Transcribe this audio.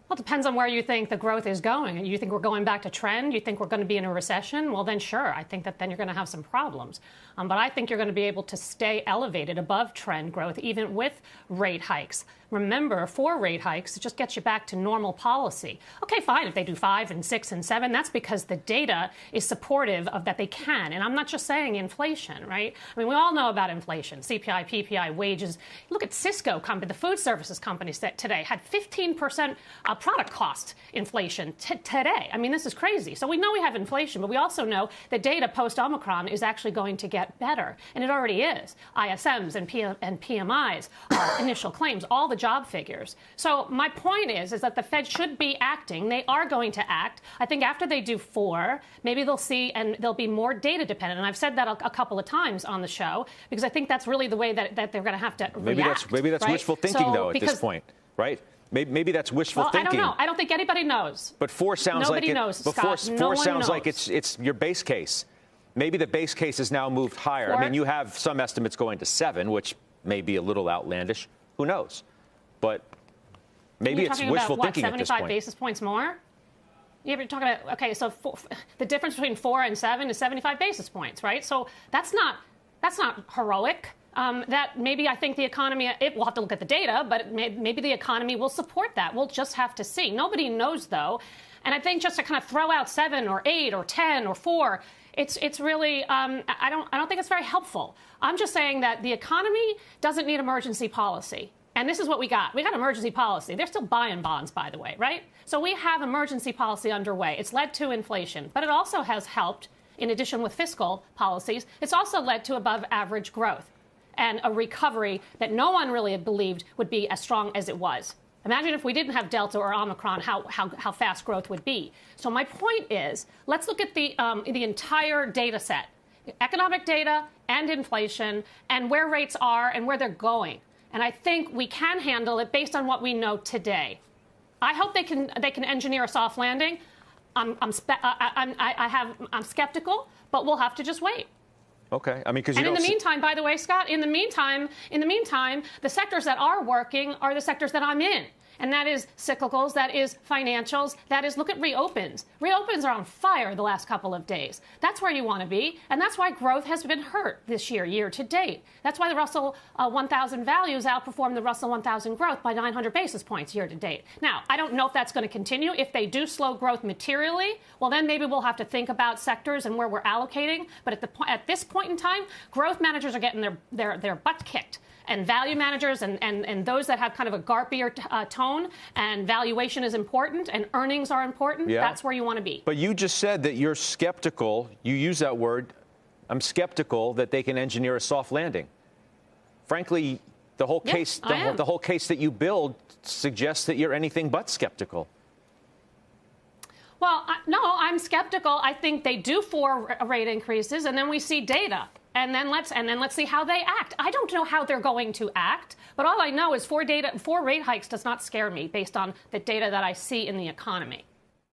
Well, it depends on where you think the growth is going. You think we're going back to trend? You think we're going to be in a recession? Well, then sure. I think that then you're going to have some problems. But I think you're going to be able to stay elevated above trend growth, even with rate hikes. Remember, 4 rate hikes, it just gets you back to normal policy. Okay, fine. If they do 5 and 6 and 7, that's because the data is supportive of that they can. And I'm not just saying inflation, right? I mean, we all know about inflation, CPI, PPI, wages. Look at Cisco company, the food services company today had 15% product cost inflation today. I mean, this is crazy. So we know we have inflation, but we also know that data post-Omicron is actually going to get better. And it already is. ISMs and PMIs, initial claims, all the job figures. So my point is that the Fed should be acting. They are going to act. I think after they do 4, maybe they'll see and they'll be more data dependent. And I've said that a couple of times on the show because I think that's really the way that they're going to have to react. Maybe that's right? wishful thinking, though, at this point, right? Maybe that's wishful thinking. I don't know. I don't think anybody knows. But 4 sounds Nobody like knows, Scott. No 4 one sounds knows. like it's your base case. Maybe the base case has now moved higher. 4? I mean, you have some estimates going to 7, which may be a little outlandish. Who knows? But maybe it's wishful thinking at this point. 75 basis points more? Yeah, you're talking about, okay, so the difference between 4 and 7 is 75 basis points, right? So that's not heroic. That maybe I think the economy, we'll have to look at the data, but maybe the economy will support that. We'll just have to see. Nobody knows, though. And I think just to kind of throw out 7 or 8 or 10 or 4, it's really, I don't think it's very helpful. I'm just saying that the economy doesn't need emergency policy. And this is what we got. We got emergency policy. They're still buying bonds, by the way, right? So we have emergency policy underway. It's led to inflation, but it also has helped, in addition with fiscal policies, it's also led to above average growth and a recovery that no one really believed would be as strong as it was. Imagine if we didn't have Delta or Omicron, how fast growth would be. So my point is, let's look at the entire data set, economic data and inflation, and where rates are and where they're going. And I think we can handle it based on what we know today. I hope they can engineer a soft landing. I'm skeptical, but we'll have to just wait. Okay. I mean, because in the meantime, by the way, Scott, in the meantime, the sectors that are working are the sectors that I'm in. And that is cyclicals, that is financials, that is, look at reopens. Reopens are on fire the last couple of days. That's where you want to be. And that's why growth has been hurt this year to date. That's why the Russell 1000 values outperformed the Russell 1000 growth by 900 basis points year to date. Now, I don't know if that's going to continue. If they do slow growth materially, well, then maybe we'll have to think about sectors and where we're allocating. But at this point in time, growth managers are getting their butt kicked. And value managers and those that have kind of a garpier tone and valuation is important and earnings are important, that's where you want to be. But you just said that you're skeptical. You use that word. I'm skeptical that they can engineer a soft landing. Frankly, the whole case, the whole case that you build suggests that you're anything but skeptical. Well, no, I'm skeptical. I think they do 4 rate increases, and then we see data. And then let's see how they act. I don't know how they're going to act, but all I know is 4 rate hikes does not scare me based on the data that I see in the economy.